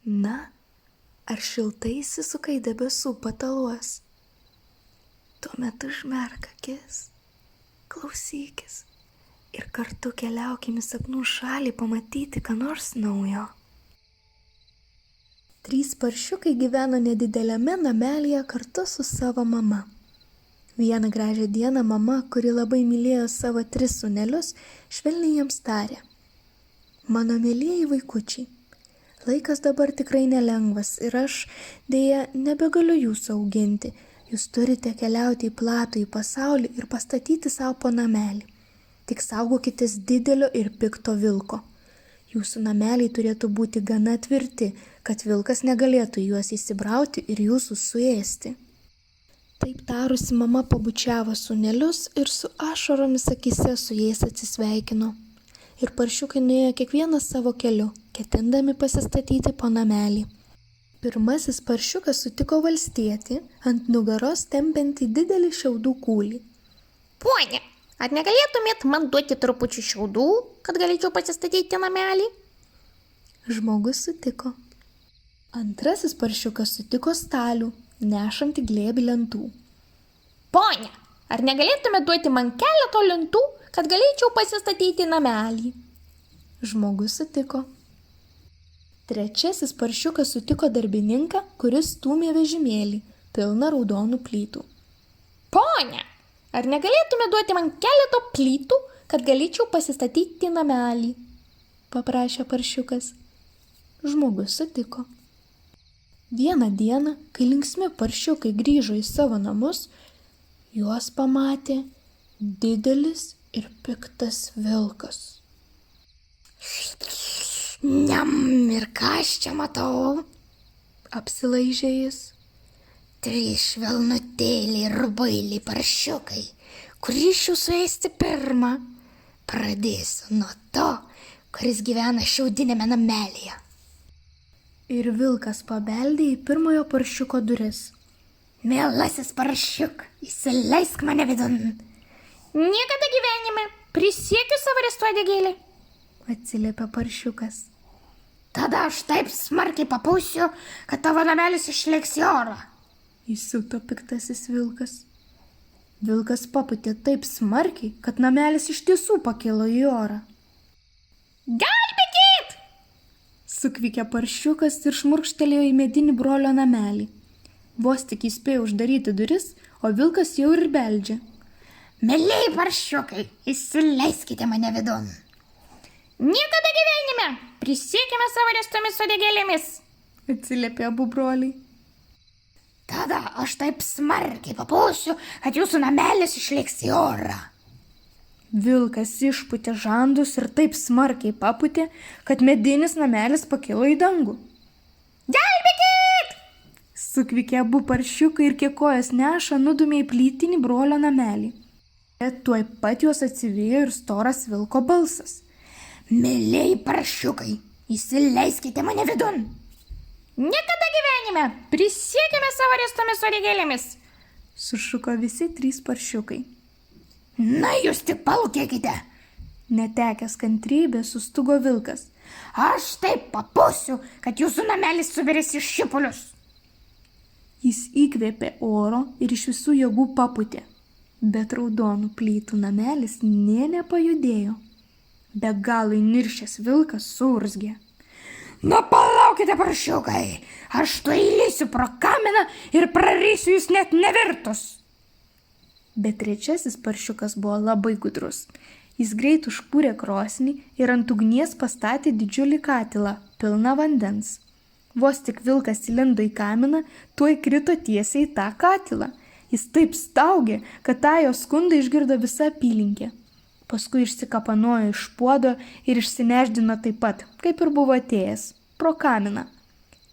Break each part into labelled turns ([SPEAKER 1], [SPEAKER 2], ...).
[SPEAKER 1] Na, ar šiltai įsisuka į debesų pataluos? Tuomet užmerk akis, klausykis ir kartu keliaukim į sapnų šalį pamatyti ką nors naujo. 3 paršiukai gyveno nedideliame namelyje kartu su savo mama. Vieną gražią dieną mama, kuri labai mylėjo savo 3 sūnelius, švelniai jiems tarė: Mano mylieji vaikučiai, laikas dabar tikrai nelengvas ir aš dėja nebegaliu jūsų auginti. Jūs turite keliauti į platų į pasaulį ir pastatyti savo po namelį. Tik saugokitės didelio ir pikto vilko. Jūsų nameliai turėtų būti gana tvirti, kad vilkas negalėtų juos įsibrauti ir jūsų suėsti. Taip tarusi mama pabučiavo sūnelius ir su ašaromis akise su jais atsisveikino. Ir paršiukai nuėjo kiekvienas savo keliu, ketindami pasistatyti po namelį. Pirmasis paršiukas sutiko valstietį, ant nugaros tempiantį didelį šiaudų kūlį.
[SPEAKER 2] Ponia, ar negalėtumėt man duoti trupučių šiaudų, kad galėčiau pasistatyti namelį?
[SPEAKER 1] Žmogus sutiko. Antrasis paršiukas sutiko stalių, nešantį glėbį lentų.
[SPEAKER 2] Ponia, ar negalėtumėt duoti man keleto lentų, kad galėčiau pasistatyti namelį?
[SPEAKER 1] Žmogus sutiko. Trečiasis paršiukas sutiko darbininką, kuris stūmė vežimėlį, pilną raudonų plytų.
[SPEAKER 2] Ponia, ar negalėtumėt duoti man keleto plytų, kad galėčiau pasistatyti namelį?
[SPEAKER 1] Paprašė paršiukas. Žmogus sutiko. Vieną dieną, kai linksmi paršiukai grįžo į savo namus, juos pamatė didelis ir piktas vilkas.
[SPEAKER 2] Niam, ir ką aš čia matau?
[SPEAKER 1] Apsilaižė jis.
[SPEAKER 2] 3 švelnutėliai rubailiai paršiukai, kurį iš jūsų ėsti pirmą? Pradėsiu nuo to, kuris gyvena šiaudinėme namelyje.
[SPEAKER 1] Ir vilkas pabeldė į pirmojo paršiuko duris.
[SPEAKER 2] Mielasis paršiuk, įsileisk mane vidun. Niekada gyvenime, prisiekiu savo ristuodegėlį.
[SPEAKER 1] Atsiliepė paršiukas.
[SPEAKER 2] Tada aš taip smarkiai papūsiu, kad tavo namelis išlėks į orą.
[SPEAKER 1] Įsiuto piktasis vilkas. Vilkas papūtė taip smarkiai, kad namelis iš tiesų pakilo į orą.
[SPEAKER 2] Gelbėkit!
[SPEAKER 1] Sukvikė paršiukas ir šmurkštelėjo į medinį brolio namelį. Vos tik įspėjo uždaryti duris, o vilkas jau ir beldžia.
[SPEAKER 2] Mielieji paršiukai, įsileiskite mane vidun. Niekada gyvenime, prisiekime savo ristomis uodegėlėmis.
[SPEAKER 1] Atsiliepė abu broliai.
[SPEAKER 2] Tada aš taip smarkiai papūsiu, kad jūsų namelis išliks į orą.
[SPEAKER 1] Vilkas išpūtė žandus ir taip smarkiai papūtė, kad medinis namelis pakilo į dangų.
[SPEAKER 2] Gelbėkit!
[SPEAKER 1] Sukvikė abu paršiukai ir kiek kojas neša nudūmė į plytinį brolio namelį. Bet tuoj pat juos atsivijo ir storas vilko balsas.
[SPEAKER 2] Mielieji paršiukai, įsileiskite mane vidun. Niekada gyvenime, prisiekime savo ristomis uodegėlėmis.
[SPEAKER 1] Sušuko visi 3 paršiukai.
[SPEAKER 2] Na, jūs tik palūkėkite.
[SPEAKER 1] Netekęs kantrybės sustugo vilkas.
[SPEAKER 2] Aš taip papūsiu, kad jūsų namelis subirės į šipulius.
[SPEAKER 1] Jis įkvėpė oro ir iš visų jėgų papūtė. Bet raudonų plytų namelis nė nepajudėjo. Be galo įniršęs vilkas suurzgė.
[SPEAKER 2] Na palaukite, paršiukai, aš tuoj įlįsiu pro kaminą ir prarysiu jūs net nevirtus.
[SPEAKER 1] Bet trečiasis paršiukas buvo labai gudrus. Jis greit užkūrė krosnį ir ant ugnies pastatė didžiulį katilą, pilną vandens. Vos tik vilkas įlindo į kaminą, tuoj krito tiesiai į tą katilą. Jis taip staugė, kad tą jo skundą išgirdo visa apylinkė. Paskui išsikapanojo iš puodo ir išsineždino taip pat, kaip ir buvo atėjęs, pro kaminą.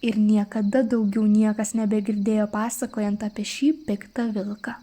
[SPEAKER 1] Ir niekada daugiau niekas nebegirdėjo pasakojant apie šį piktą vilką.